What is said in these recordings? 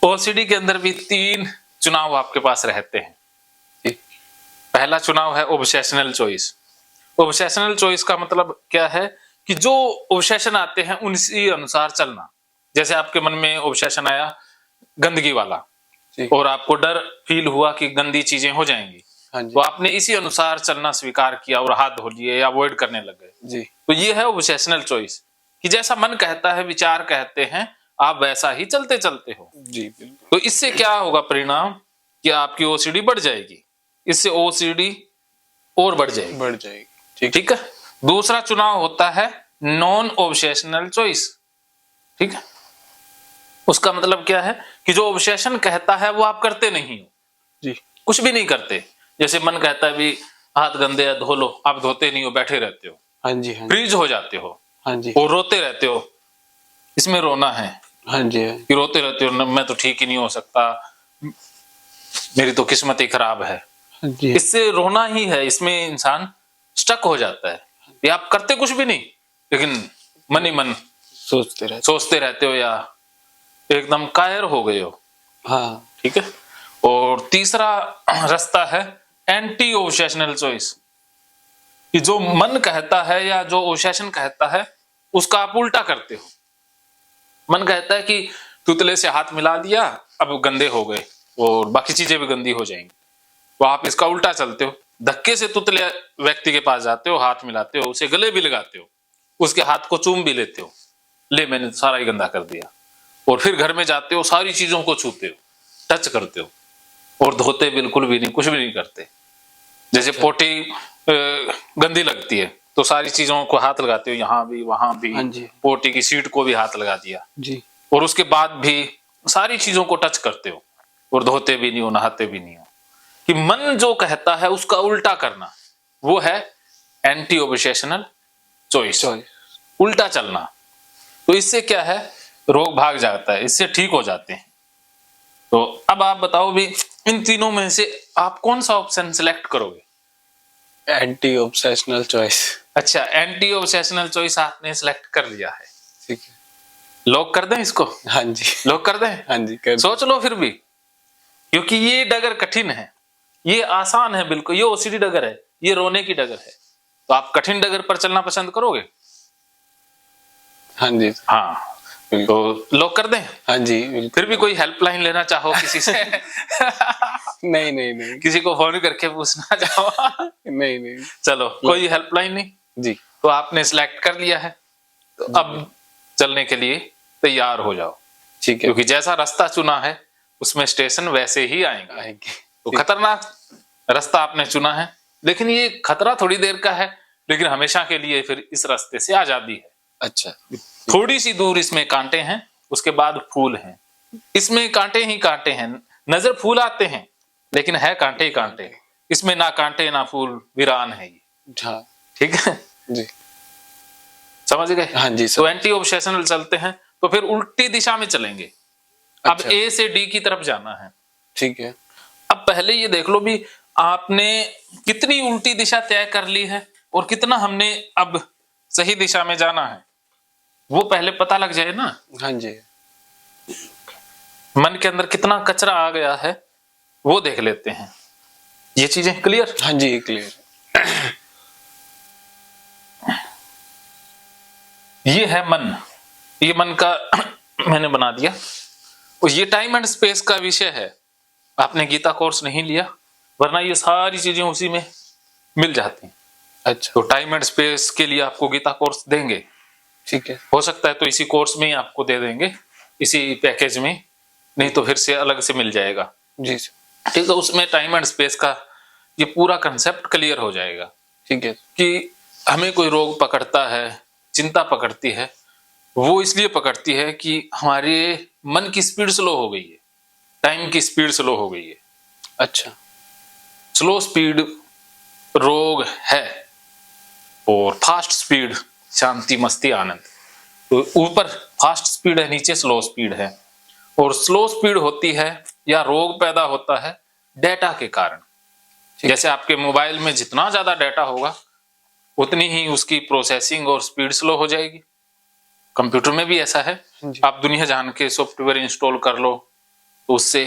OCD के अंदर भी 3 चुनाव आपके पास रहते हैं। पहला चुनाव है ऑब्सेशनल चॉइस। ऑब्सेशनल चॉइस का मतलब क्या है कि जो ऑब्सेशन आते हैं उसी अनुसार चलना। जैसे आपके मन में ऑब्सेशन आया गंदगी वाला और आपको डर फील हुआ कि गंदी चीजें हो जाएंगी, तो आपने इसी अनुसार चलना स्वीकार किया और हाथ धो लिए या अवॉइड करने लग गए। तो ये है ऑब्सेशनल चॉइस कि जैसा मन कहता है, विचार कहते हैं, आप वैसा ही चलते चलते हो। जी। तो इससे क्या होगा परिणाम कि आपकी ओसीडी बढ़ जाएगी, इससे ओसीडी और बढ़ जाएगी। ठीक है। दूसरा चुनाव होता है नॉन ऑब्सेशनल चॉइस। ठीक है। उसका मतलब क्या है कि जो ऑब्सेशन कहता है वो आप करते नहीं हो जी, कुछ भी नहीं करते। जैसे मन कहता है भी हाथ गंदे है धो लो, आप धोते नहीं हो, बैठे रहते हो। हाँ जी, हाँ फ्रीज हो जाते हो। हाँ जी, और रोते रहते हो। इसमें रोना है। हाँ जी, कि रोते रहते हो, मैं तो ठीक ही नहीं हो सकता, मेरी तो किस्मत ही खराब है। हाँ जी। इससे रोना ही है, इसमें इंसान स्टक हो जाता है। ये आप करते कुछ भी नहीं, लेकिन मन ही मन सोचते रहते हो या एकदम कायर हो गए हो। हाँ। ठीक है। और तीसरा रास्ता है एंटी ऑब्सेशनल चॉइस कि जो मन कहता है या जो ऑब्सेशन कहता है उसका आप उल्टा करते हो। मन कहता है कि तुतले से हाथ मिला दिया, अब गंदे हो गए और बाकी चीजें भी गंदी हो जाएंगी, तो आप इसका उल्टा चलते हो। धक्के से तुतले व्यक्ति के पास जाते हो, हाथ मिलाते हो, उसे गले भी लगाते हो, उसके हाथ को चूम भी लेते हो, ले मैंने सारा ही गंदा कर दिया। और फिर घर में जाते हो, सारी चीजों को छूते हो, टच करते हो और धोते बिल्कुल भी नहीं, कुछ भी नहीं करते। जैसे पोटी गंदी लगती है तो सारी चीजों को हाथ लगाते हो, यहाँ भी वहां भी। हाँ जी। पोटी की सीट को भी हाथ लगा दिया जी। और उसके बाद भी सारी चीजों को टच करते हो और धोते भी नहीं हो, नहाते भी नहीं हो। कि मन जो कहता है उसका उल्टा करना, वो है एंटी ऑब्सेशनल चॉइस, उल्टा चलना। तो इससे क्या है, रोग भाग जाता है, इससे ठीक हो जाते हैं। तो अब आप बताओ भी इन तीनों में से आप कौन सा ऑप्शन सिलेक्ट करोगे? Anti obsessional choice. अच्छा, एंटी ऑब्सेशनल चॉइस आपने सिलेक्ट कर लिया है। ठीक है, लॉक कर दें इसको? हाँ जी, लॉक कर दें? हाँ जी, कर सोच लो फिर भी, क्योंकि ये डगर कठिन है, ये आसान है बिल्कुल। ये ओसीडी डगर है, ये रोने की डगर है। तो आप कठिन डगर पर चलना पसंद करोगे? हाँ जी, हाँ, तो लॉक कर दें? हाँ जी। फिर भी कोई हेल्पलाइन लेना चाहो किसी से? नहीं नहीं नहीं, किसी को फोन करके पूछना चाहो? नहीं नहीं, चलो, कोई हेल्पलाइन नहीं जी। तो आपने सिलेक्ट कर लिया है, तो अब चलने के लिए तैयार हो जाओ। ठीक है, क्योंकि जैसा रास्ता चुना है उसमें स्टेशन वैसे ही आएंगे। तो खतरनाक रास्ता आपने चुना है, लेकिन ये खतरा थोड़ी देर का है, लेकिन हमेशा के लिए फिर इस रास्ते से आजादी है। अच्छा, थोड़ी सी दूर इसमें कांटे हैं, उसके बाद फूल हैं। इसमें कांटे ही कांटे हैं, नजर फूल आते हैं लेकिन है कांटे ही कांटे। इसमें ना कांटे ना फूल, वीरान है ये। हाँ, ठीक है जी, समझ गए? हाँ जी सर। तो एंटी ऑब्सेशनल चलते हैं तो फिर उल्टी दिशा में चलेंगे। अब अच्छा। ए से डी की तरफ जाना है। ठीक है। अब पहले ये देख लो भी आपने कितनी उल्टी दिशा तय कर ली है और कितना हमने अब सही दिशा में जाना है, वो पहले पता लग जाए ना। हाँ जी, मन के अंदर कितना कचरा आ गया है वो देख लेते हैं। ये चीजें क्लियर? हाँ जी, क्लियर। ये है मन, ये मन का मैंने बना दिया। और ये टाइम एंड स्पेस का विषय है। आपने गीता कोर्स नहीं लिया, वरना ये सारी चीजें उसी में मिल जाती हैं। अच्छा, तो टाइम एंड स्पेस के लिए आपको गीता कोर्स देंगे। ठीक है, हो सकता है तो इसी कोर्स में ही आपको दे देंगे, इसी पैकेज में, नहीं तो फिर से अलग से मिल जाएगा। जी सर। ठीक है, उसमें टाइम एंड स्पेस का ये पूरा कंसेप्ट क्लियर हो जाएगा। ठीक है, कि हमें कोई रोग पकड़ता है, चिंता पकड़ती है, वो इसलिए पकड़ती है कि हमारे मन की स्पीड स्लो हो गई है, टाइम की स्पीड स्लो हो गई है। अच्छा, स्लो स्पीड रोग है और फास्ट स्पीड शांति मस्ती आनंद। तो ऊपर फास्ट स्पीड है, नीचे स्लो स्पीड है। और स्लो स्पीड होती है या रोग पैदा होता है डेटा के कारण। जैसे आपके मोबाइल में जितना ज्यादा डेटा होगा उतनी ही उसकी प्रोसेसिंग और स्पीड स्लो हो जाएगी। कंप्यूटर में भी ऐसा है। आप दुनिया जान के सॉफ्टवेयर इंस्टॉल कर लो, तो उससे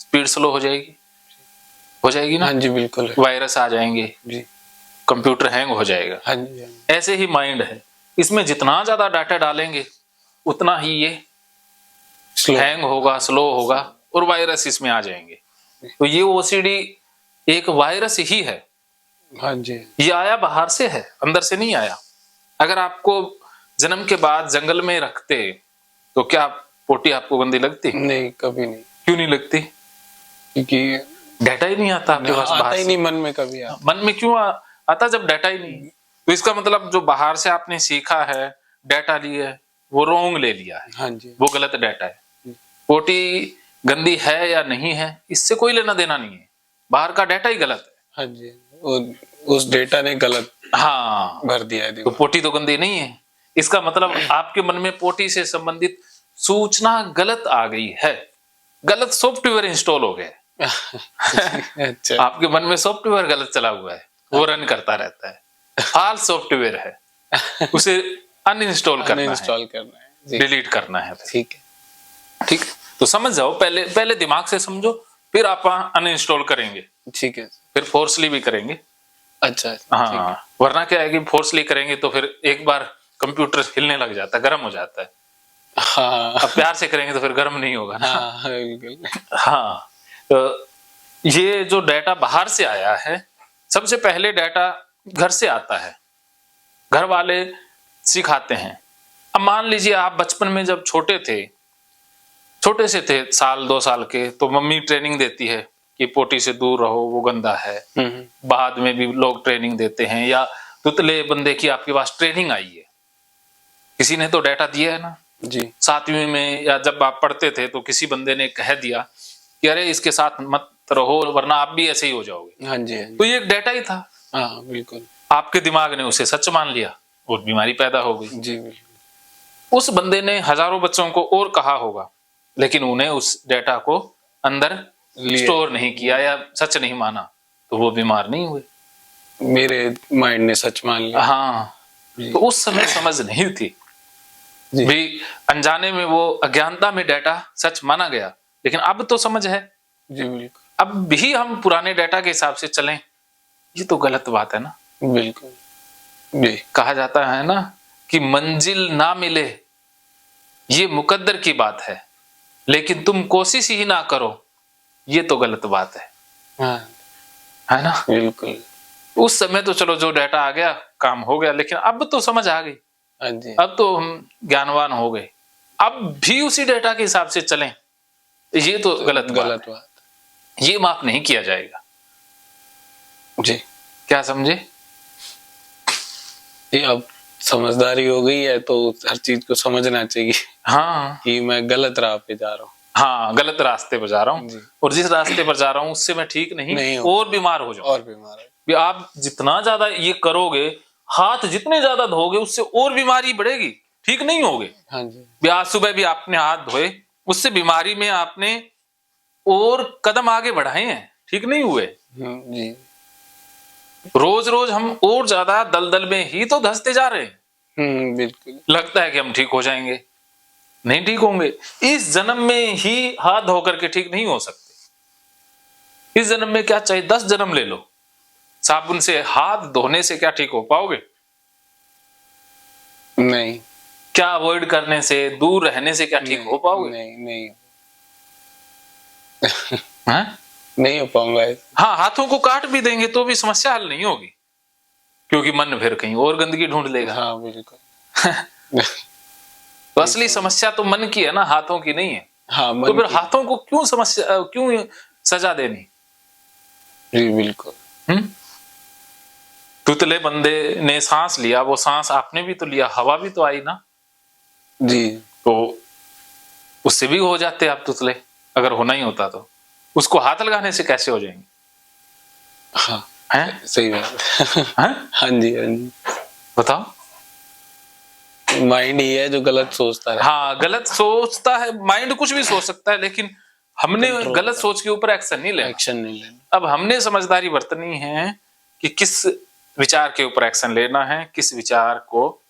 स्पीड स्लो हो जाएगी ना। हाँ जी बिल्कुल है। वायरस आ जाएंगे, जी। कंप्यूटर हैंग हो जाएगा। हाँ जी हाँ जी। ऐसे ही माइंड है, इसमें जितना ज्यादा डाटा डालेंगे उतना ही ये स्लो। हैंग होगा, स्लो होगा और वायरस इसमें आ जाएंगे। तो ये ओसीडी एक वायरस ही है। हाँ जी। ये आया बाहर से है, अंदर से नहीं आया। अगर आपको जन्म के बाद जंगल में रखते तो क्या पोटी आपको गंदी लगती? नहीं, कभी नहीं। क्यों नहीं लगती? क्योंकि डाटा ही नहीं आता आपके पास आता बाहर ही से। नहीं मन में कभी आता। मन में क्यों आता जब डाटा ही नहीं है? तो इसका मतलब जो बाहर से आपने सीखा है, डाटा लिया है, वो रोंग ले लिया है, हाँ जी। वो गलत डाटा है। पोटी गंदी है या नहीं है इससे कोई लेना देना नहीं है, बाहर का डाटा ही गलत है। हाँ जी। उस डेटा ने गलत हाँ, भर दिया है तो दिमाग। पोटी तो गंदी नहीं है, इसका मतलब आपके मन में पोटी से संबंधित सूचना गलत आ गई है, गलत सॉफ्टवेयर इंस्टॉल हो गया है। अच्छा। आपके मन में सॉफ्टवेयर गलत चला हुआ है, वो रन करता रहता है, फाल्स सॉफ्टवेयर है, उसे अनइंस्टॉल करना है, अनइंस्टॉल करना है जी। डिलीट करना है। ठीक है। ठीक, तो समझ जाओ, पहले दिमाग से समझो, फिर आप अनइंस्टॉल करेंगे, ठीक है। फिर फोर्सली भी करेंगे। अच्छा ठीक है। हाँ, वरना क्या है कि फोर्सली करेंगे तो फिर एक बार कंप्यूटर हिलने लग जाता है, गर्म हो जाता है। हाँ अब प्यार से करेंगे तो फिर गर्म नहीं होगा ना। हाँ बिल्कुल। हाँ, तो ये जो डाटा बाहर से आया है, सबसे पहले डाटा घर से आता है, घर वाले सिखाते हैं। अब मान लीजिए आप बचपन में जब छोटे से थे, साल 2 साल के, तो मम्मी ट्रेनिंग देती है कि पोटी से दूर रहो, वो गंदा है। बाद में भी लोग ट्रेनिंग देते हैं, या तुतले बंदे की आपके पास ट्रेनिंग आई है, किसी ने तो डाटा दिया है ना जी। 7वीं में, या जब आप पढ़ते थे तो किसी बंदे ने कह दिया कि अरे इसके साथ मत रहो वरना आप भी ऐसे ही हो जाओगे। हाँ जी हाँ जी। तो ये एक डाटा ही था। हाँ बिल्कुल। आपके दिमाग ने उसे सच मान लिया और बीमारी पैदा हो गई। जी बिल्कुल। उस बंदे ने हजारों बच्चों को और कहा होगा, लेकिन उन्हें उस डाटा को अंदर स्टोर नहीं किया या सच नहीं माना, तो वो बीमार नहीं हुए। मेरे माइंड ने सच मान लिया। हाँ, तो उस समय समझ नहीं थी जी। भी, अनजाने में वो अज्ञानता में डाटा सच माना गया, लेकिन अब तो समझ है। जी बिल्कुल। अब भी हम पुराने डाटा के हिसाब से चलें, ये तो गलत बात है ना। बिल्कुल जी। कहा जाता है ना कि मंजिल ना मिले ये मुकद्दर की बात है, लेकिन तुम कोशिश ही ना करो ये तो गलत बात है। हाँ है ना। बिल्कुल। उस समय तो चलो जो डाटा आ गया काम हो गया, लेकिन अब तो समझ आ गई, हाँ जी। अब तो हम ज्ञानवान हो गए, अब भी उसी डाटा के हिसाब से चलें, ये तो गलत बात है। ये माफ नहीं किया जाएगा जी। क्या समझे? ये अब समझदारी हो गई है तो हर चीज को समझना चाहिए। हाँ कि मैं गलत राह पे जा रहा हूँ। हाँ, गलत रास्ते पर जा रहा हूँ, और जिस रास्ते पर जा रहा हूँ उससे मैं ठीक नहीं और बीमार हो जाऊँ। और बीमार है। आप जितना ज्यादा ये करोगे, हाथ जितने ज्यादा धोगे, उससे और बीमारी बढ़ेगी, ठीक नहीं होगे। हाँ जी। आज सुबह भी आपने हाथ धोए, उससे बीमारी में आपने और कदम आगे बढ़ाए हैं, ठीक नहीं हुए। जी। रोज रोज हम और ज्यादा दलदल में ही तो धंसते जा रहे हैं। बिल्कुल। लगता है कि हम ठीक हो जाएंगे, नहीं ठीक होंगे। इस जन्म में ही हाथ धो करके ठीक नहीं हो सकते। इस जन्म में क्या चाहिए, 10 जन्म ले लो, साबुन से हाथ धोने से क्या ठीक हो पाओगे? नहीं। क्या अवॉइड करने से, दूर रहने से क्या ठीक हो पाओगे? नहीं नहीं। हाँ? नहीं हो पाऊंगा। हाँ, हाथों को काट भी देंगे तो भी समस्या हल नहीं होगी, क्योंकि मन फिर कहीं और गंदगी ढूंढ लेगा। हाँ बिल्कुल। तो असली समस्या तो मन की है ना, हाथों की नहीं है। हाँ, तो फिर हाथों को क्यों सजा देनी? जी बिल्कुल। तुतले बंदे ने सांस लिया, वो सांस आपने भी तो लिया, हवा भी तो आई ना जी। तो उससे भी हो जाते आप तुतले, अगर होना ही होता तो उसको हाथ लगाने से कैसे हो जाएंगे? हाँ हैं? सही बात है। हाँ जी हाँ जी। बताओ। माइंड ही है जो गलत सोचता है। हाँ, गलत सोचता है माइंड, कुछ भी सोच सकता है, लेकिन हमने गलत सोच के ऊपर एक्शन नहीं लेना। अब हमने समझदारी बरतनी है कि किस विचार के ऊपर एक्शन लेना है, किस विचार को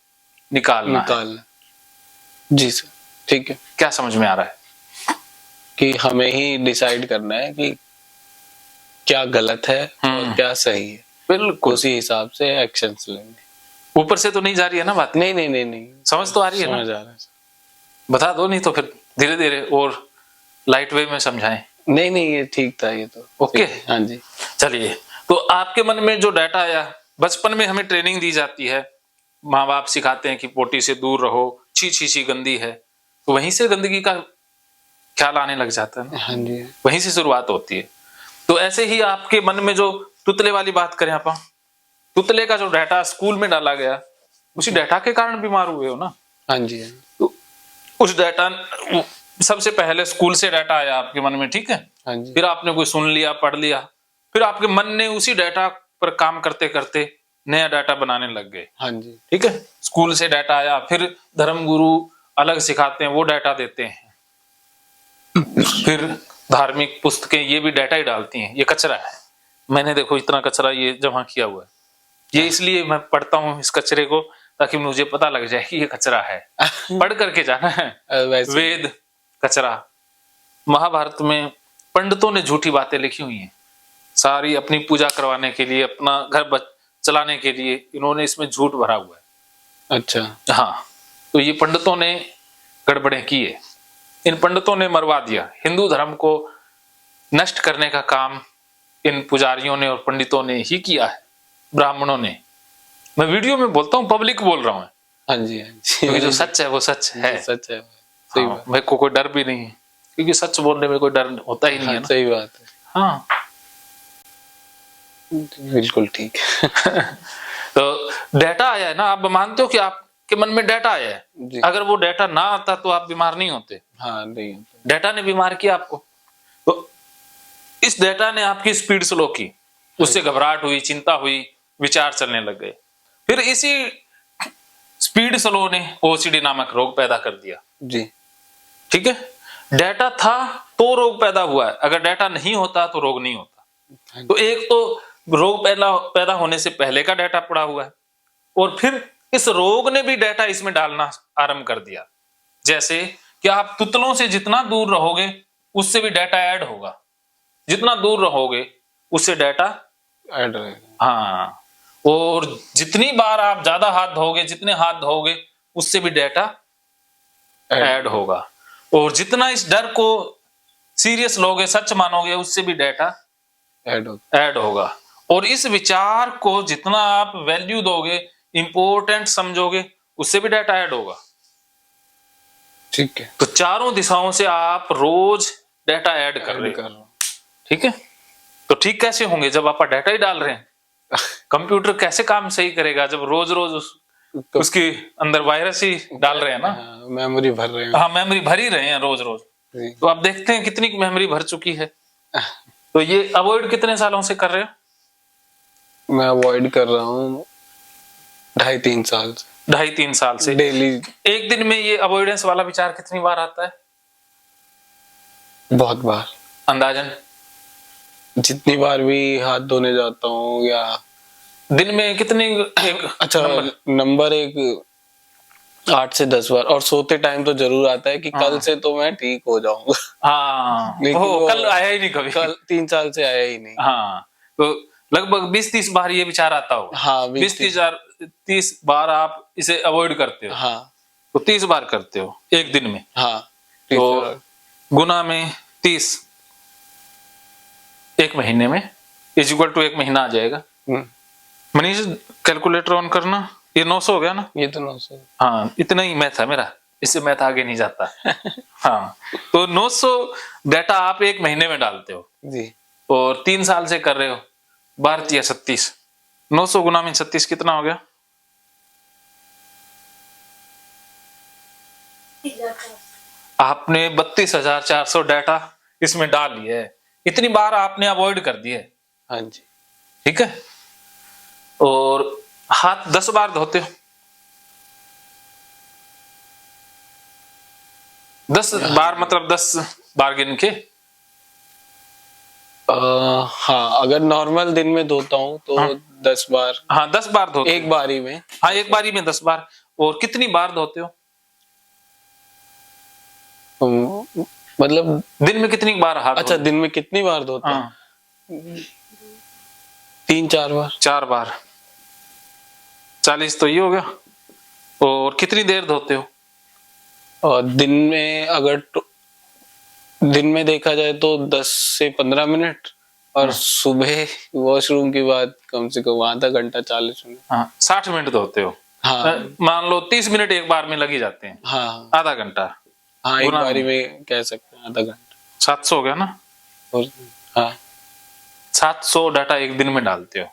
निकालना है। जी सर, ठीक है। क्या समझ में आ रहा है? कि हमें ही डिसाइड करना है कि क्या गलत है और क्या सही है, बिल्कुल। उसी हिसाब से एक्शंस लेंगे। ऊपर से तो नहीं जा रही है ना बात? नहीं नहीं नहीं नहीं, समझ तो आ रही है ना? समझ आ रहा है। बता दो, नहीं तो फिर धीरे धीरे और लाइट वे में समझाएं। नहीं नहीं, ये ठीक था, ये तो ओके। हाँ जी। चलिए, तो आपके मन में जो डाटा आया, बचपन में हमें ट्रेनिंग दी जाती है, माँ बाप सिखाते हैं कि पोटी से दूर रहो, छी छी छी गंदी है, तो वहीं से गंदगी का ख्याल आने लग जाता है ना? हाँ जी। वहीं से शुरुआत होती है। तो ऐसे ही आपके मन में जो तुतले वाली बात करें आप, तुतले का जो डाटा स्कूल में डाला गया, उसी डाटा के कारण बीमार हुए हो ना? हाँ जी। तो उस डाटा, सबसे पहले स्कूल से डाटा आया आपके मन में, ठीक है? हाँ जी। फिर आपने कोई सुन लिया, पढ़ लिया, फिर आपके मन ने उसी डाटा पर काम करते करते नया डाटा बनाने लग गए। हाँ जी। ठीक है, स्कूल से डाटा आया, फिर धर्म गुरु अलग सिखाते हैं, वो डाटा देते हैं, फिर धार्मिक पुस्तकें ये भी डाटा ही डालती हैं, ये कचरा है, मैंने देखो इतना कचरा ये जमा किया हुआ है, ये इसलिए मैं पढ़ता हूँ इस कचरे को ताकि मुझे पता लग जाए कि ये कचरा है। पढ़ करके जाना है। वेद कचरा। महाभारत में पंडितों ने झूठी बातें लिखी हुई हैं, सारी अपनी पूजा करवाने के लिए, अपना घर चलाने के लिए इन्होंने इसमें झूठ भरा हुआ है। अच्छा। हाँ, तो ये पंडितों ने गड़बड़ें की है, इन पंडितों ने मरवा दिया। हिंदू धर्म को नष्ट करने का काम इन पुजारियों ने और पंडितों ने ही किया है, ब्राह्मणों ने। मैं वीडियो में बोलता हूँ, पब्लिक बोल रहा हूँ। हाँ जी। हाँ जी। क्योंकि जो सच है वो सच है। सच है, सही हाँ, बात। मेरे को कोई डर भी नहीं है, क्योंकि सच बोलने में कोई डर होता ही नहीं है ना। सही बात है। हाँ बिल्कुल ठीक। तो डाटा आया है ना, आप मानते हो कि आपके मन में डाटा आया है? अगर वो डाटा ना आता तो आप बीमार नहीं होते। हाँ, नहीं होते। डाटा ने बीमार किया आपको, तो इस डाटा ने आपकी स्पीड स्लो की, उससे घबराहट हुई, चिंता हुई, विचार चलने लग गए। फिर इसी स्पीड स्लो ने ओसीडी नामक रोग पैदा कर दिया जी। ठीक है, डाटा था तो रोग पैदा हुआ है, अगर डाटा नहीं होता तो रोग नहीं होता। तो एक तो रोग पैदा होने से पहले का डाटा पड़ा हुआ है, और फिर इस रोग ने भी डाटा इसमें डालना आरंभ कर दिया। जैसे कि आप तुतलों से जितना दूर रहोगे उससे भी डाटा ऐड होगा, जितना दूर रहोगे उससे डाटा ऐड रहेगा। हाँ, और जितनी बार आप ज्यादा हाथ धोगे, जितने हाथ धोगे उससे भी डाटा ऐड होगा, और जितना इस डर को सीरियस लोगे, सच मानोगे, उससे भी डाटा ऐड होगा। और इस विचार को जितना आप वैल्यू दोगे, इंपॉर्टेंट समझोगे, उससे भी डाटा ऐड होगा। ठीक है, तो चारों दिशाओं से आप रोज डाटा ऐड कर रहे हो। ठीक है, तो ठीक कैसे होंगे जब आप डाटा ही डाल रहे हैं? कंप्यूटर कैसे काम सही करेगा जब रोज रोज उसके अंदर वायरस ही डाल रहे हैं ना? मेमोरी भर रहे हैं। हाँ, मेमोरी भर ही रहे हैं रोज रोज। तो आप देखते हैं कितनी मेमोरी भर चुकी है। तो ये अवॉइड कितने सालों से कर रहे हो? मैं अवॉइड कर रहा हूँ 2.5-3 साल से। 2.5-3 साल से डेली। एक दिन में ये अवॉइडेंस वाला विचार कितनी बार आता है? बहुत बार। अंदाजन? जितनी बार भी हाथ धोने जाता हूँ या दिन में कितनी? अच्छा, नंबर एक 8 से 10 बार। और सोते टाइम तो जरूर आता है कि कल से तो मैं ठीक हो जाऊंगा। हाँ, वो कल आया ही नहीं कभी। कल 3 साल से आया ही नहीं। हाँ, तो लगभग 20-30 बार ये विचार आता होगा। हाँ, 20-30 बार आप इसे अवॉइड करते हो। हाँ, तो 30 बार करते हो एक दिन में। हाँ, तो गुना में 30 एक महीने में इक्वल टू 1 महीना आ जाएगा। मनीष, कैलकुलेटर ऑन करना। ये 900 हो गया ना? ये तो 900। हाँ, इतना ही मैथ है मेरा, इससे मैथ आगे नहीं जाता। हाँ, तो 900 डाटा आप 1 महीने में डालते हो जी, और 3 साल से कर रहे हो। 12 या 36, 900 गुना में 36 कितना हो गया? आपने 32,400 डाटा इसमें डाल लिया है। इतनी बार आपने अवॉइड कर दिए। हाँ जी, ठीक है, और हाथ 10 बार धोते हो। 10 बार मतलब 10 बार गिन के? हाँ, अगर नॉर्मल दिन में धोता हूँ तो 10 बार। हाँ, 10 बार धोते एक बारी में। हाँ, एक बारी में 10 बार। और कितनी बार धोते हो? मतलब दिन में कितनी बार हाथ अच्छा धोते? दिन में कितनी बार धोते हैं? हाँ, 3-4 बार। 4 बार। 40 तो ये हो गया। और कितनी देर धोते हो? और दिन में अगर दिन में देखा जाए तो 10 से 15 मिनट, और सुबह वॉशरूम की बात कम से कम आधा घंटा 40 मिनट। हाँ, 60 मिनट धोते हो। हाँ मान लो 30 मिनट एक बार में लगी जाते हैं। हाँ आधा घंटा हाँ, एक गुना बारी में में कह सकते हैं आधा घंटा। 700 हो गया ना। और हाँ 700 डाटा एक दिन में डालते हो,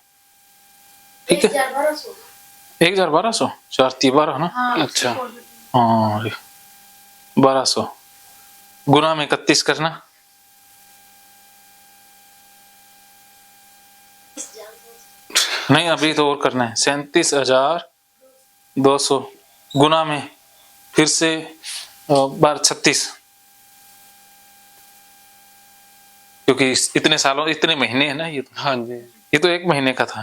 ठीक है। 1012, 4×3=12 ना। अच्छा। हाँ, 1200 गुना में 31 करना। नहीं, अभी तो और करना है। 37,200 गुना में फिर से 1236, क्योंकि इतने सालों इतने महीने है ना ये तो। हाँ जी। ये तो 1 महीने का था।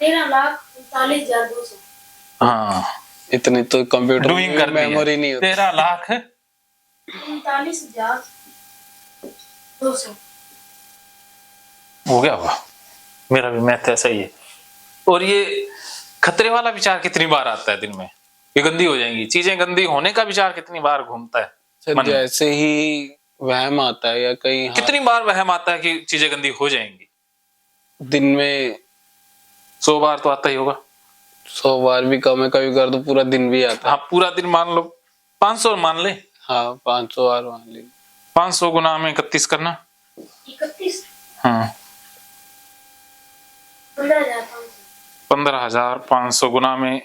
13,39,200। हाँ, इतनी तो कंप्यूटर डूइंग में कर दी है। मेमोरी नहीं होती। 39,200 हो गया होगा। मेरा भी मैथ ऐसा ही है। और ये खतरे वाला विचार कितनी बार आता है दिन में? ये गंदी हो जाएंगी चीजें, गंदी होने का विचार कितनी बार घूमता है सर मन में? जैसे ही वहम आता है या कहीं कितनी बार वहम आता है कि चीजें गंदी हो जाएंगी? दिन में 100 बार तो आता ही होगा। 100 बार भी कम है, कभी कर दो पूरा दिन भी आता है। हाँ, पूरा दिन मान लो 500 मान ले। हाँ 500 बार मान लीजिए। 500 गुना में 31 करना। 31। हाँ, 15,500। 15,500 गुना में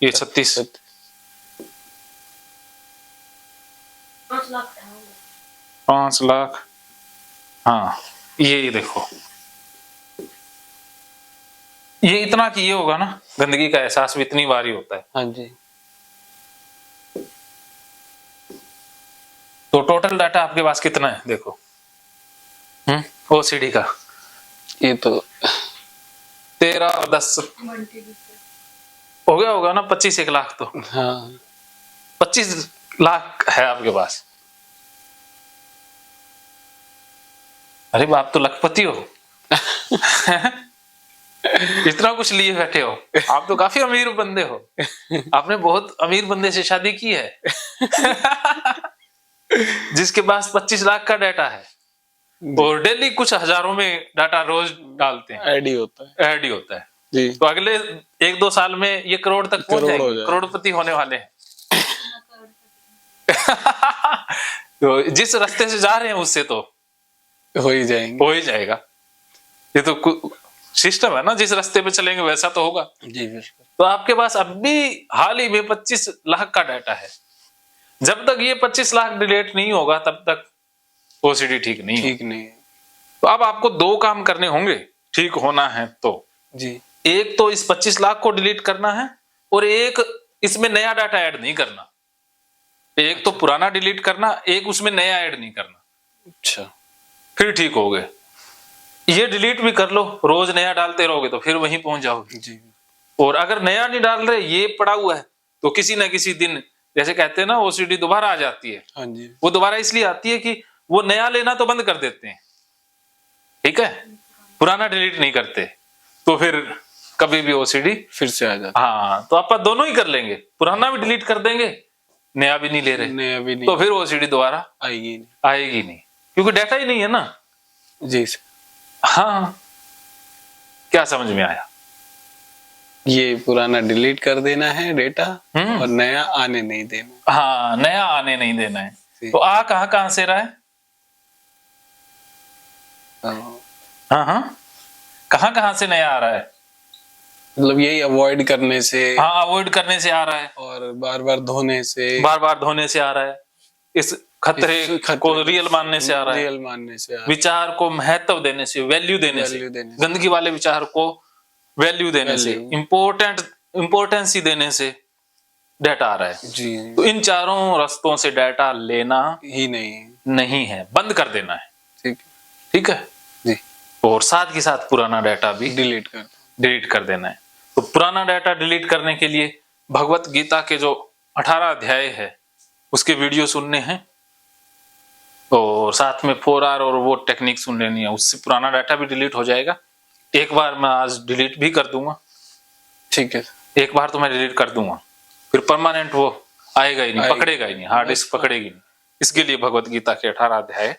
ये 36, 5 लाख होंगे। 5 लाख। हाँ, ये देखो, ये इतना कि ये होगा ना, गंदगी का एहसास भी इतनी बार ही होता है। हाँ जी। तो टोटल डाटा आपके पास कितना है देखो, ओसीडी का। ये तो 13 और 10 हो गया होगा ना, 25 1 लाख तो। हाँ 25 लाख है आपके पास। अरे बाप, तो लखपति हो। इतना कुछ लिए बैठे हो आप, तो काफी अमीर बंदे हो। आपने बहुत अमीर बंदे से शादी की है। जिसके पास 25 लाख का डाटा है और डेली कुछ हजारों में डाटा रोज डालते हैं। ऐड ही होता है। ऐड ही होता है जी। तो अगले 1-2 साल में ये करोड़ तक पहुंच करोड़ हो जाएंगे, जाएगा। करोड़पति होने वाले हैं। तो जिस रास्ते से जा रहे हैं उससे तो हो ही जाएंगे। हो ही जाएगा। ये तो सिस्टम है ना, जिस रास्ते पे चलेंगे वैसा तो होगा। जी बिल्कुल। तो आपके पास अब भी हाल ही में 25 लाख का डाटा है। जब तक ये 25 लाख डिलीट नहीं होगा तब तक ओसीडी ठीक नहीं ठीक नहीं है। तो अब आपको 2 काम करने होंगे ठीक होना है तो। जी। एक तो इस 25 लाख को डिलीट करना है और एक इसमें नया डाटा ऐड नहीं करना। एक तो पुराना डिलीट करना, एक उसमें नया ऐड नहीं करना। अच्छा। फिर ठीक हो गए। ये डिलीट भी कर लो, रोज नया डालते रहोगे तो फिर वहीं पहुंच जाओगे। जी। और अगर नया नहीं डाल रहे, ये पड़ा हुआ है, तो किसी ना किसी दिन, जैसे कहते हैं ना, ओसीडी दोबारा आ जाती है। हाँ जी। वो दोबारा इसलिए आती है कि वो नया लेना तो बंद कर देते हैं, ठीक है, पुराना डिलीट नहीं करते, तो फिर कभी भी ओसीडी फिर से आ जाता हाँ, तो आप दोनों ही कर लेंगे, पुराना भी डिलीट कर देंगे, नया भी नहीं ले रहे, नया भी नहीं तो फिर ओसीडी दोबारा आएगी नहीं। आएगी नहीं, क्योंकि डाटा ही नहीं है ना। जी सर। हाँ, क्या समझ में आया? ये पुराना डिलीट कर देना है डेटा हम्म। और नया आने नहीं देना। हाँ, नया आने नहीं देना है। जी। तो आ कहाँ से रहा है? हाँ हाँ, कहाँ से नया आ रहा है? मतलब यही अवॉइड करने से। हाँ, अवॉइड करने से आ रहा है, और बार बार धोने से, बार बार धोने से आ रहा है, इस खतरे को रियल मानने से आ रहा है, रियल मानने से आ रहा है। विचार को महत्व देने से, वैल्यू देने से, गंदगी वाले विचार को वैल्यू देने से, इंपोर्टेंसी देने से डाटा आ रहा है। जी। तो इन चारों रास्तों से डाटा लेना ही नहीं है, बंद कर देना है। ठीक ठीक है जी। और साथ ही साथ पुराना डाटा भी डिलीट कर देना है। तो पुराना डाटा डिलीट करने के लिए भगवत गीता के जो 18 अध्याय है उसके वीडियो सुनने हैं, और साथ में 4R और वो टेक्निक सुन लेनी है, उससे पुराना डाटा भी डिलीट हो जाएगा। एक बार मैं आज डिलीट भी कर दूंगा, ठीक है। एक बार तो मैं डिलीट कर दूंगा, फिर परमानेंट वो आएगा ही नहीं, पकड़ेगा ही नहीं, हार्ड डिस्क पकड़ेगी नहीं। इसके लिए भगवत गीता के 18 अध्याय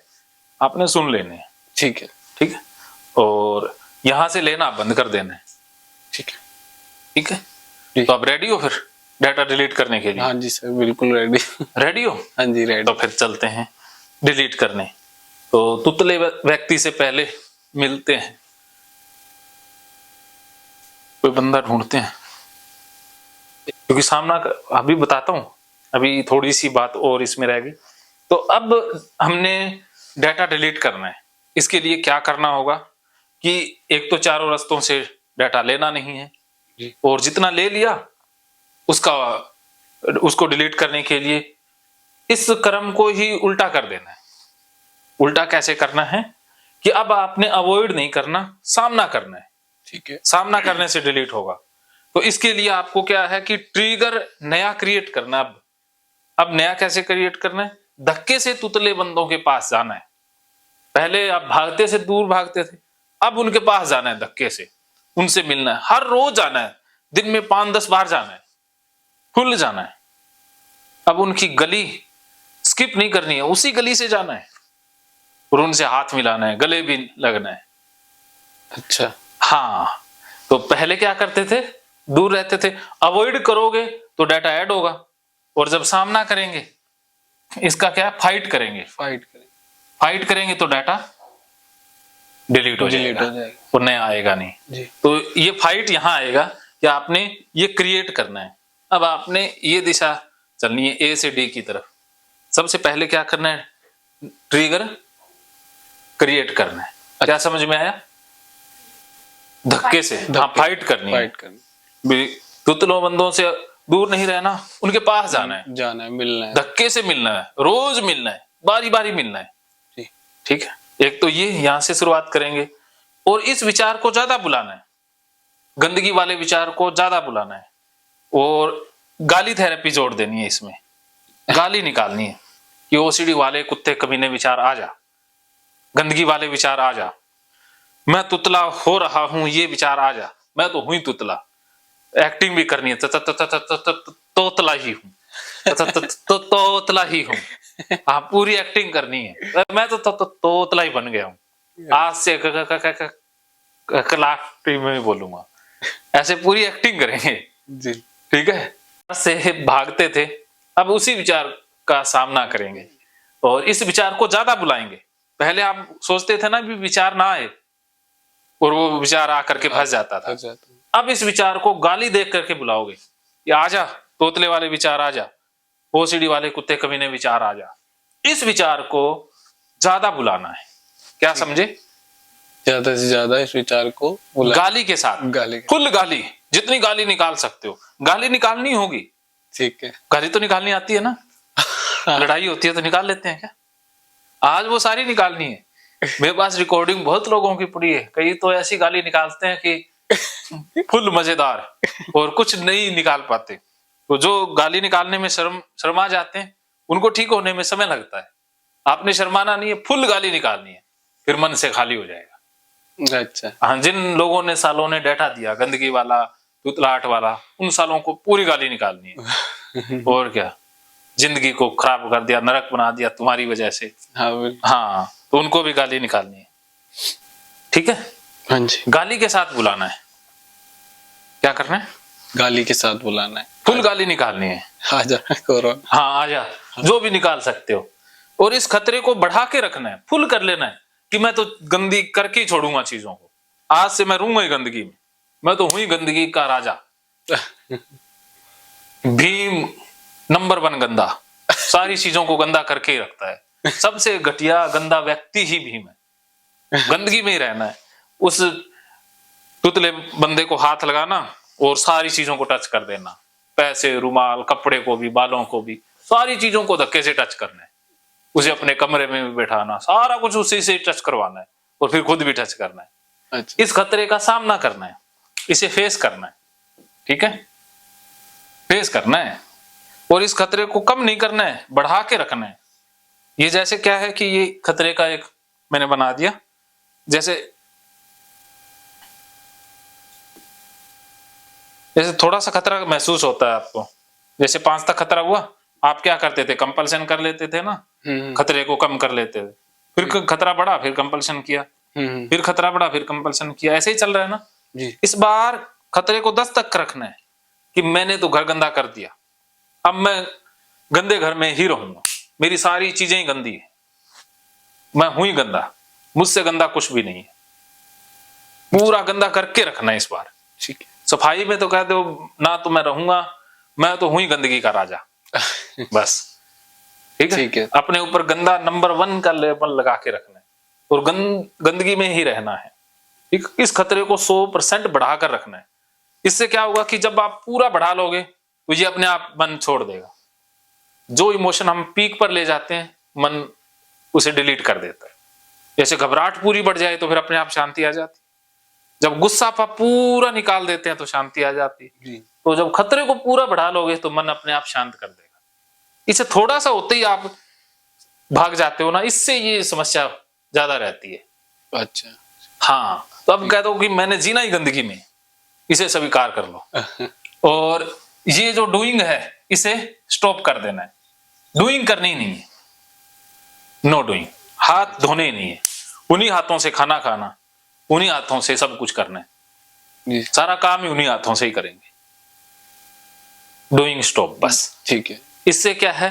आपने सुन लेने हैं। ठीक है। ठीक है, और यहां से लेना बंद कर देना है। ठीक है। ठीक है, जी। तो आप रेडी हो फिर डाटा डिलीट करने के लिए? हाँ जी सर, बिल्कुल रेडी। रेडी हो? हाँ जी रेडी। तो फिर चलते हैं डिलीट करने। तो तुतले व्यक्ति से पहले मिलते हैं, कोई बंदा ढूंढते हैं, क्योंकि सामना अभी बताता हूं, अभी थोड़ी सी बात और इसमें रहेगी। तो अब हमने डाटा डिलीट करना है, इसके लिए क्या करना होगा कि एक तो चारों रास्तों से डाटा लेना नहीं है जी। और जितना ले लिया उसको डिलीट करने के लिए इस क्रम को ही उल्टा कर देना है। उल्टा कैसे करना है कि अब आपने अवॉइड नहीं करना, सामना करना है। ठीक है। सामना करने से डिलीट होगा। तो इसके लिए आपको क्या है कि ट्रिगर नया क्रिएट करना। अब नया कैसे क्रिएट करना है? धक्के से तुतले बंदों के पास जाना है। पहले आप भागते से दूर भागते थे, अब उनके पास जाना है, धक्के से उनसे मिलना है, हर रोज जाना है, दिन में 5-10 बार जाना है, फुल जाना है। अब उनकी गली स्किप नहीं करनी है, उसी गली से जाना है और उनसे हाथ मिलाना है, गले भी लगना है। अच्छा। हाँ, तो पहले क्या करते थे? दूर रहते थे। अवॉइड करोगे तो डाटा ऐड होगा, और जब सामना करेंगे, इसका क्या, फाइट करेंगे, फाइट करेंगे तो डाटा डिलीट हो जाएगा और नया आएगा नहीं जी। तो ये फाइट यहां आएगा कि आपने ये क्रिएट करना है। अब आपने ये दिशा चलनी है ए से डी की तरफ। सबसे पहले क्या करना है? ट्रिगर क्रिएट करना है। क्या समझ में आया? धक्के से, हाँ, फाइट करनी है। तुतलों बंदों से दूर नहीं रहना, उनके पास जाना है, मिलना है, धक्के से मिलना है, रोज मिलना है, बारी बारी मिलना है। ठीक है, एक तो ये यहां से शुरुआत करेंगे और इस विचार को ज्यादा बुलाना है, गंदगी वाले विचार को ज्यादा बुलाना है और गाली थेरेपी जोड़ देनी है इसमें। गाली निकालनी है कि ओसीडी वाले कुत्ते कमीने विचार आ जा, गंदगी वाले विचार आ जा, मैं तुतला हो रहा हूं ये विचार आ जा, मैं तो हुई तुतला। एक्टिंग भी करनी है, तोतला ही हूं, तोतला ही हूं। हाँ, पूरी एक्टिंग करनी है, मैं तो तोतला ही बन गया हूं। आज से कलाकारी में बोलूंगा, ऐसे पूरी एक्टिंग करेंगे जी। ठीक है, से भागते थे, अब उसी विचार का सामना करेंगे और इस विचार को ज्यादा बुलाएंगे। पहले आप सोचते थे ना भी विचार ना आए और वो विचार आकर के फंस जाता था। अब इस विचार को गाली देख करके बुलाओगे, ये आजा तोतले वाले विचार आजा, ओसीडी वाले कुत्ते कमीने विचार आजा। इस विचार को ज्यादा बुलाना है। क्या समझे? ज्यादा से ज्यादा इस विचार को गाली के साथ, फुल गाली, जितनी गाली निकाल सकते हो गाली निकालनी होगी। ठीक है, गाली तो निकालनी आती है ना, लड़ाई होती है तो निकाल लेते हैं क्या? आज वो सारी निकालनी है। मेरे पास रिकॉर्डिंग बहुत लोगों की पड़ी है, कई तो ऐसी गाली निकालते हैं कि फुल मजेदार, और कुछ नहीं निकाल पाते। तो जो गाली निकालने में शर्मा जाते हैं उनको ठीक होने में समय लगता है। आपने शर्माना नहीं है, फुल गाली निकालनी है, फिर मन से खाली हो जाएगा। अच्छा। हाँ, जिन लोगों ने सालों ने डाटा दिया गंदगी वाला, तुतलाहट वाला, उन सालों को पूरी गाली निकालनी है। और क्या, जिंदगी को खराब कर दिया, नरक बना दिया तुम्हारी वजह से। हाँ, तो उनको भी गाली निकालनी है। ठीक है, हाँ जी। गाली के साथ बुलाना है। क्या करना है? गाली के साथ बुलाना है, फुल गाली निकालनी है। आजा करो, हाँ आजा, जो भी निकाल सकते हो। और इस खतरे को बढ़ा के रखना है, फुल कर लेना है कि मैं तो गंदी करके ही छोड़ूंगा चीजों को, आज से मैं रहूंगा ही गंदगी में, मैं तो हुई गंदगी का राजा। भीम नंबर 1 गंदा, सारी चीजों को गंदा करके ही रखता है। सबसे घटिया गंदा व्यक्ति ही भीम है। गंदगी में ही रहना है, उस तुतले बंदे को हाथ लगाना और सारी चीजों को टच कर देना, पैसे, रुमाल, कपड़े को भी, बालों को भी, सारी चीजों को धक्के से टच करना है। उसे अपने कमरे में भी बैठाना, सारा कुछ उसी से टच करवाना है और फिर खुद भी टच करना है। अच्छा। इस खतरे का सामना करना है, इसे फेस करना है। ठीक है, फेस करना है और इस खतरे को कम नहीं करना है, बढ़ा के रखना है। ये जैसे क्या है कि ये खतरे का एक मैंने बना दिया, जैसे थोड़ा सा खतरा महसूस होता है आपको, जैसे 5 तक खतरा हुआ, आप क्या करते थे, कंपल्सन कर लेते थे ना, खतरे को कम कर लेते थे, फिर खतरा बढ़ा, फिर कंपल्सन किया, फिर खतरा बढ़ा, फिर कंपल्सन किया, ऐसे ही चल रहा है ना जी। इस बार खतरे को 10 तक रखना है कि मैंने तो घर गंदा कर दिया, अब मैं गंदे घर में ही रहूंगा, मेरी सारी चीजें ही गंदी है, मैं हूं ही गंदा, मुझसे गंदा कुछ भी नहीं है, पूरा गंदा करके रखना है इस बार। ठीक है। सफाई में तो कहते हो ना, तो मैं रहूंगा, मैं तो हूं ही गंदगी का राजा, बस ठीक है। अपने ऊपर गंदा नंबर 1 का लेबल लगा के रखना है और गंदगी में ही रहना है। इस खतरे को 100% बढ़ाकर रखना है। इससे क्या होगा कि जब आप पूरा बढ़ा लोगे तो ये अपने आप मन छोड़ देगा। जो इमोशन हम पीक पर ले जाते हैं, मन उसे डिलीट कर देता है। जैसे घबराहट पूरी बढ़ जाए तो फिर अपने आप शांति आ जाती है। जब गुस्सा आप पूरा निकाल देते हैं तो शांति आ जाती है जी। तो जब खतरे को पूरा बढ़ा लोगे तो मन अपने आप शांत कर देगा। इसे थोड़ा सा होते ही आप भाग जाते हो ना, इससे ये समस्या ज्यादा रहती है। अच्छा। हाँ, तो अब कह दो कि मैंने जीना ही गंदगी में, इसे स्वीकार कर लो और ये जो डूइंग है इसे स्टॉप कर देना है। डूइंग करनी नहीं है, नो डूइंग। हाथ धोने ही नहीं है, उन्हीं हाथों से खाना खाना, उन्हीं हाथों से सब कुछ करना है जी। सारा काम ही उन्हीं हाथों से ही करेंगे। डूइंग स्टॉप, बस। ठीक है। इससे क्या है,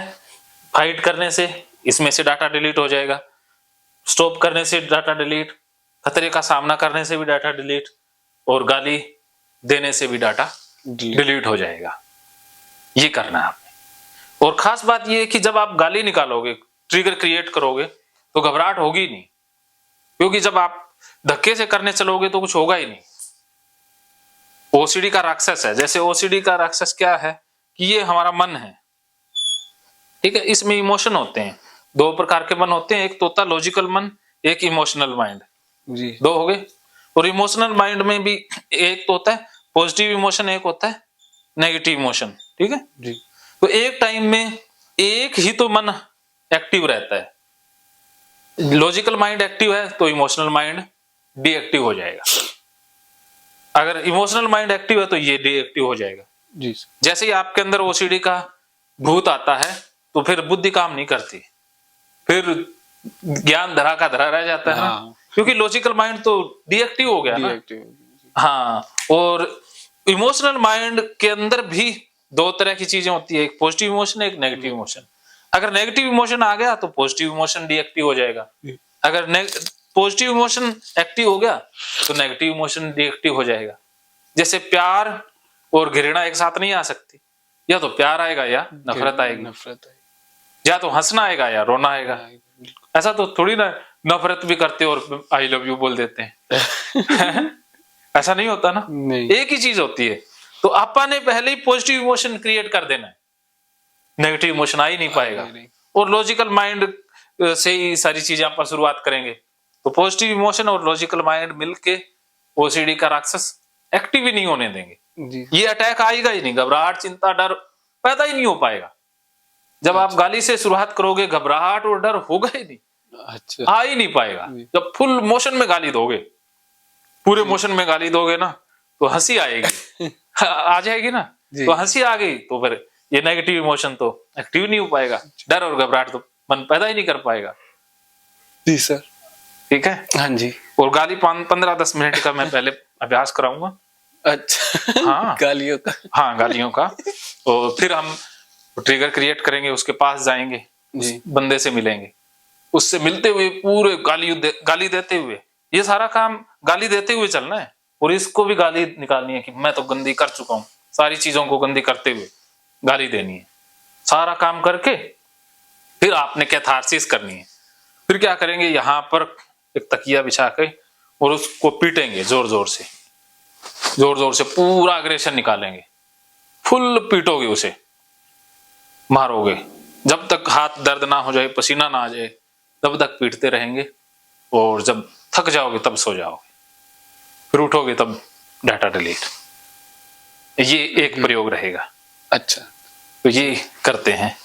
फाइट करने से इसमें से डाटा डिलीट हो जाएगा, स्टॉप करने से डाटा डिलीट, खतरे का सामना करने से भी डाटा डिलीट और गाली देने से भी डाटा डिलीट हो जाएगा। ये करना है आपने। और खास बात ये है कि जब आप गाली निकालोगे, ट्रिगर क्रिएट करोगे तो घबराहट होगी नहीं, क्योंकि जब आप धक्के से करने चलोगे तो कुछ होगा ही नहीं। ओसीडी का राक्षस है। जैसे ओसीडी का राक्षस क्या है कि ये हमारा मन है, ठीक है। इसमें इमोशन होते हैं, 2 प्रकार के मन होते हैं, एक तो होता है लॉजिकल मन, एक इमोशनल माइंड जी। 2 हो गए। और इमोशनल माइंड में भी एक तो होता है पॉजिटिव इमोशन, एक होता है नेगेटिव इमोशन, ठीक है जी। तो एक टाइम में एक ही तो मन एक्टिव रहता है। लॉजिकल माइंड एक्टिव है तो इमोशनल माइंड डीएक्टिव हो जाएगा। अगर इमोशनल माइंड एक्टिव है तो ये डीएक्टिव हो जाएगा। जी। जैसे ही आपके अंदर ओसीडी का भूत आता है तो फिर बुद्धि काम नहीं करती, फिर ज्ञान धरा का धरा रह जाता है ना, क्योंकि लॉजिकल माइंड तो डीएक्टिव हो गया ना। हाँ, और इमोशनल माइंड के अंदर भी 2 तरह की चीजें होती है, एक पॉजिटिव इमोशन, एक नेगेटिव इमोशन। अगर नेगेटिव इमोशन आ गया तो पॉजिटिव इमोशन डीएक्टिव हो जाएगा। अगर पॉजिटिव इमोशन एक्टिव हो गया तो नेगेटिव इमोशन डीएक्टिव हो जाएगा। जैसे प्यार और घृणा एक साथ नहीं आ सकती, या तो प्यार आएगा या नफरत आएगी, या तो हंसना आएगा या रोना आएगा। ऐसा तो थोड़ी ना नफरत भी करते और आई लव यू बोल देते हैं ऐसा नहीं होता ना, नहीं। एक ही चीज होती है। तो आपा ने पहले ही पॉजिटिव इमोशन क्रिएट कर देना है, नेगेटिव इमोशन आ ही नहीं पाएगा। और लॉजिकल माइंड से ही सारी चीजें आप शुरुआत करेंगे तो पॉजिटिव इमोशन और लॉजिकल माइंड मिलके ओसीडी का राक्षस एक्टिव ही नहीं होने देंगे जी। ये अटैक आएगा ही नहीं, घबराहट चिंता डर पैदा ही नहीं हो पाएगा। जब आप गाली से शुरुआत करोगे घबराहट और डर होगा ही नहीं, अच्छा। आ ही नहीं पाएगा। जब फुल मोशन में गाली दोगे, पूरे मोशन में गाली दोगे ना तो हंसी आएगी आ जाएगी ना, तो हंसी आ गई तो फिर ये नेगेटिव इमोशन तो एक्टिव नहीं हो पाएगा, डर और घबराहट तो मन पैदा ही नहीं कर पाएगा। जी सर। ठीक है। हाँ जी। और गाली 15-10 मिनट का मैं पहले अभ्यास कराऊंगा। अच्छा। हाँ, गालियों का। हाँ, गालियों का। और फिर हम ट्रिगर क्रिएट करेंगे, उसके पास जाएंगे, उस बंदे से मिलेंगे, उससे मिलते हुए पूरे गाली देते हुए, ये सारा काम गाली देते हुए चलना है। और इसको भी गाली निकालनी है कि मैं तो गंदी कर चुका हूं, सारी चीजों को गंदी करते हुए गाली देनी है। सारा काम करके फिर आपने कैथारसिस करनी है। फिर क्या करेंगे, यहां पर एक तकिया बिछा के और उसको पीटेंगे जोर जोर से, जोर जोर से पूरा अग्रेशन निकालेंगे, फुल पीटोगे उसे, मारोगे जब तक हाथ दर्द ना हो जाए, पसीना ना आ जाए, तब तक पीटते रहेंगे। और जब थक जाओगे तब सो जाओगे, फिर उठोगे तब डाटा डिलीट। ये एक प्रयोग रहेगा। अच्छा। तो ये करते हैं।